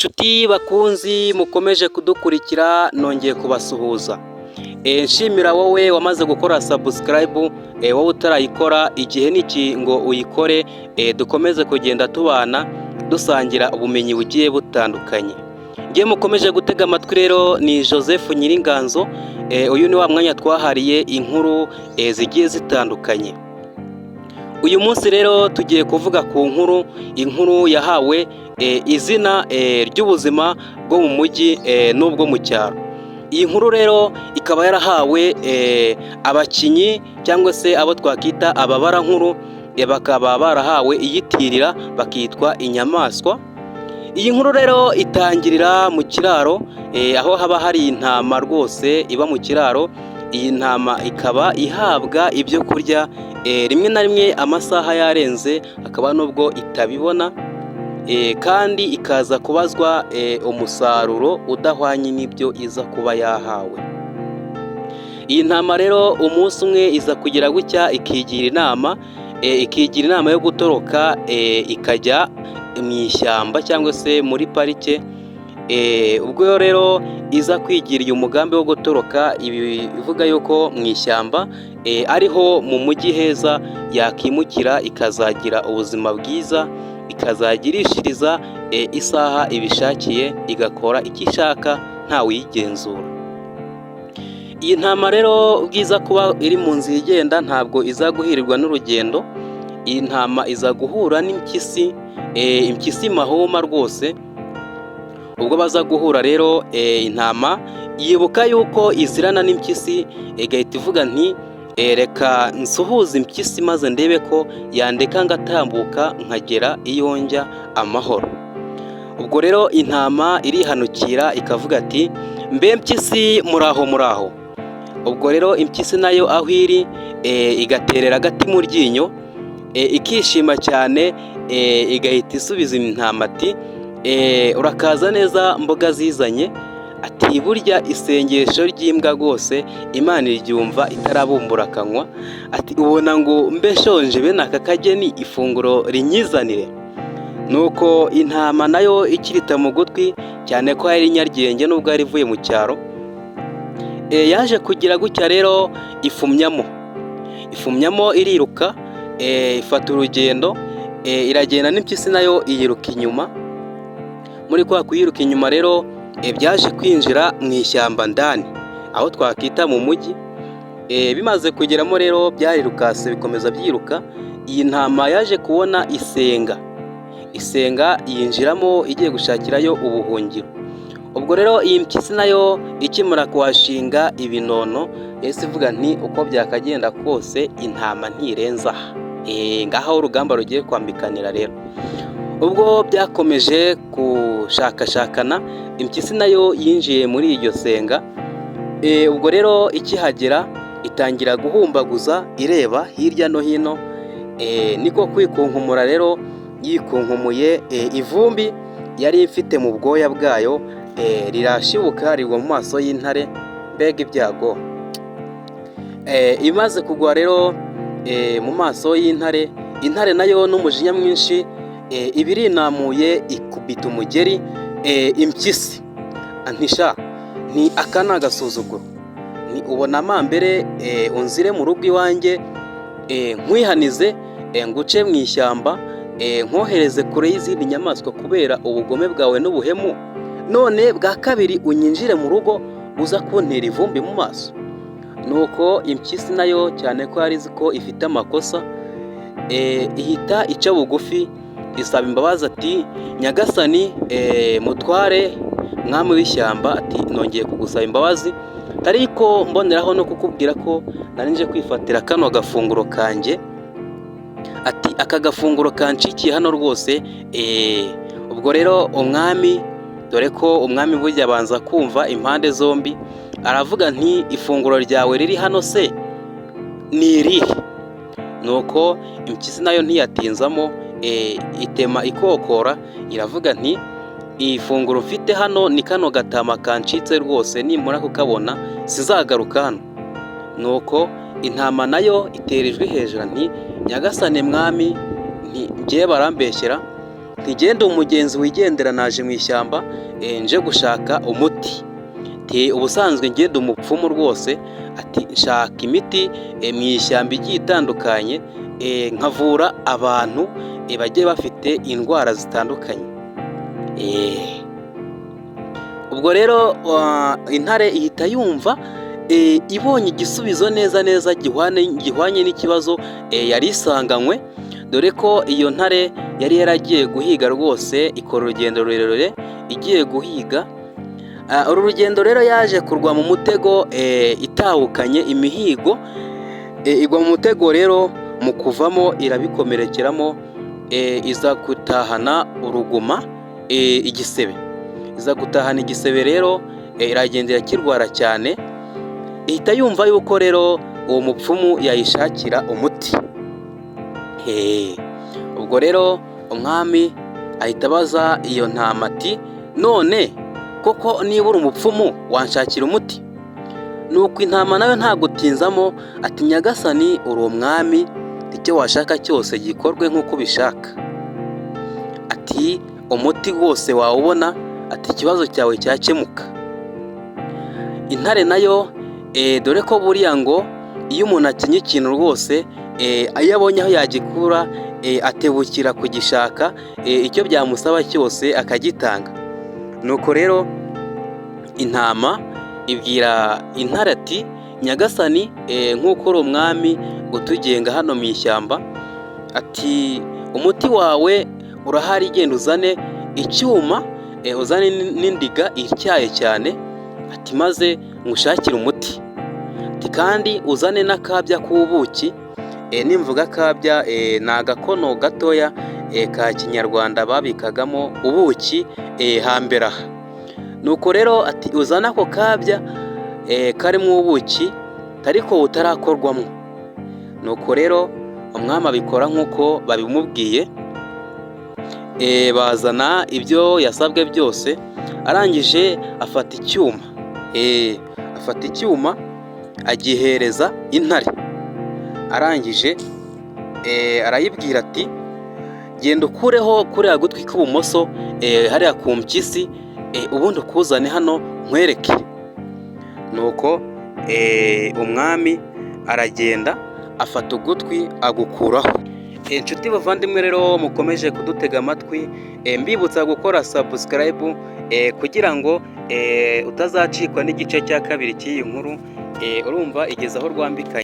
Nshuti bakunzi mukomeje kudukurikira nongeye kubasuhuza. Nshimira wowe wamaze gukora subscribe, wowe utarayikora igihe niki ngo uyikore, dukomeze kugenda tubana dusangira ubumenyi bugiye butandukanye. Ngiye mukomeje gutega amatwi rero ni Joseph Nyiringanzo, uyu ni wa mwanya twahariye inkuru zigiye zitandukanye. Uyu munsi rero tugiye kuvuga ku inkuru yahawe izina ry'ubuzima bwo mu mujyi n'ubwo mu cyaro. Iyi nkuru rero ikaba yarahawe abakinnyi cyangwa se abo twakita ababara nkuru, bakaba barahawe iyitirira bakitwa inyamaswa. Iyi nkuru rero itangirira mu kiraro, aho haba hari intama rwose iba mu kiraro. Iyi ntama ikaba ihabwa ibyo kurya rimwe na rimwe amasaha yarenze, hakaba nubwo itabibona, kandi ikaza kubazwa umusaruro udahwanye n'ibyo iza kuba yahawe. Iyi ntama rero umunsi umwe iza kugira gutya ikigira inama yo gutoroka, ikajya mu ishyamba cyangwa se muri parike. Ubwo rero iza kwigiriye umugambi wo gutoroka, ibi bivuga yuko mu ishyamba ariho mu mujyi heza yakimukira ikazagira ubuzima bwiza, ikazagirishiriza isaha ibishakiye, igakora icyo ishaka ntawe uyigenzura. Iyi ntama rero ubwiza kuba iri mu nzira igenda, ntabwo iza guhirirwa n'urugendo. Iyi ntama iza guhura n'impyisi, impyisi mahuma rwose. Ubwo baza guhura rero, intama yibuka yuko izirana n'impyisi, igahita ivuga nti reka nsuhuze impyisi maze ndebe ko yandeka ngatambuka nkagera iyo njya amahoro. Ubwo rero intama irihanukira ikavuga ati mbe mpyisi muraho. Ubwo rero impyisi nayo aho iri, igaterera agati mu ryinyo, ikishima cyane, igahita isubiza intama ati urakaza neza mboga zizanye. Ati burya isengesho ry'imbwa rwose Imana iryumva itarabumbura akanwa. Ati ubona ngo mbe nshonje bene aka kageni ifunguro rinyizanire. Nuko intama nayo ikirita mu gutwi cyane ko yari inyaryenge nubwo yari ivuye mu cyaro, yaje kugira gutya rero ifumyamo iriruka, ifata urugendo, iragenda n'impyisi nayo iyiruka inyuma. Muri kwa kuyiruka inyuma rero, byaje kwinjira mu ishyamba ndani aho twakita mu mujyi. Bimaze kugeramo rero byarirukase bikomeza byiruka. Iyi ntama yaje kubona isenga yinjiramo igiye gushakirayo ubuhungiro. Ubwo rero iyi mpyisi nayo ikimara kuhashinga ibinono, yahise ivuga nti uko byakagenda kose intama ntirenza aha. Ngaho urugamba rugiye kwambikanira rero. Ubwo byakomeje gushakashakana, impyisi nayo yinjiye muri iryo senga. Ubwo rero ikihagera itangira guhumbaguza ireba hirya no hino, niko kwikunkumura rero yikunkumuye, ivumbi yari ifite mu bwoya bwayo rirashibuka rigwa mu maso y'intare. Mbega ibyago! Imaze kugwa rero mu maso y'intare, intare nayo n'umujinya mwinshi ibirinamuye ikubita umugeri impyisi. Antisha ni aka ni agasuzuguro, ni ubona amambere unzire mu rugo iwanjye, nkwihanize nguce mu ishyamba, nkohereze kure y'izindi nyamaswa kubera ubugome bwawe n'ubuhemu, none bwa kabiri unyinjire mu rugo uza kuntera ivumbi mu maso. Nuko impyisi nayo cyane ko yari izi ko ifite amakosa, ihita ica bugufi isaba imbabazi ati nyagasani mutware mwami w'ishyamba, ati nongeye kugusaba imbabazi, ariko mboneraho no kukubwira ko nari nje kwifatira kano gafunguro kanjye. Ati aka gafunguro kancikiye hano rwose. Ubwo rero umwami, dore ko umwami burya abanza kumva impande zombi, aravuga nti ifunguro ryawe riri hano se ni irihe? Nuko impyisi nayo ntiyatinzamo, itema ikokora iravuga nti ifunguro mfite hano ni kano gatama kancitse rwose, nimara kukabona sizagaruka hano. Nuko intama nayo itera ijwi hejuru nti nyagasane mwami, ngiye barambeshyera, ntigende umugenzi wigendera, naje mu ishyamba nje gushaka umuti. Ubusanzwe ngenda umupfumu rwose, ati nshaka imiti mu ishyamba igiye itandukanye, nkavura abantu bagiye bafite indwara zitandukanye. Ubwo rero intare ihita yumva, ibonye igisubizo neza neza gihwanye n'ikibazo yari isanganywe, dore ko iyo ntare yari yaragiye guhiga rwose, ikora urugendo rurerure igiye guhiga. Uru rugendo rero yaje kurwa mu mutego itahukanye imihigo, igwa mu mutego rero, mu kuvamo irabikomerekeramo, iza gutahana uruguma, igisebe. Iza gutahana igisebe rero, iragenda irakirwara cyane, ihita yumva yuko rero uwo mupfumu yayishakira umuti. Ubwo rero umwami ahita abaza iyo ntama ati none koko niba uri umupfumu wanshakira umuti? Nuko intama nayo nta gutinzamo ati nyagasani uri umwami, icyo washaka cyose gikorwe nk'uko ubishaka. Ati umuti wose wawubona, ati ikibazo cyawe cyakemuka. Intare nayo dore ko buriya ngo iyo umuntu akenye ikintu rwose, iyo abonye aho yagikura atebukira kugishaka, icyo byamusaba cyose akagitanga. Nuko rero intama ibwira intare ati nyagasani nk'uko uri umwami utugenga hano mu ishyamba, ati umuti wawe urahari, genda uzane icyuma, uzane n'indiga ityaye cyane, ati maze ngushakire umuti. Ati kandi uzane n'akabya k'ubuki. Nimvuga akabya ni agakono gatoya ka kinyarwanda babikagamo ubuki hambere aha. Nuko rero ati uzane ako kabya karimo ubuki ariko butarakorwamo. Nuko rero umwami abikora nk'uko babimubwiye, bazana ibyo yasabwe byose, arangije afata icyuma agihereza intare. Arangije arayibwira ati genda ukureho kuriya gutwi k'ibumoso hariya ku mpyisi, ubundi ukuzane hano nkwereke. Nuko umwami aragenda afata ugutwi agukuraho. Inshuti bavandimwe rero mukomeje kudutega amatwi, mbibutsa gukora subscribe kugira ngo utazacikwa n'igice cya kabiri cy'iyi nkuru. Urumva igeze aho rwambikanye.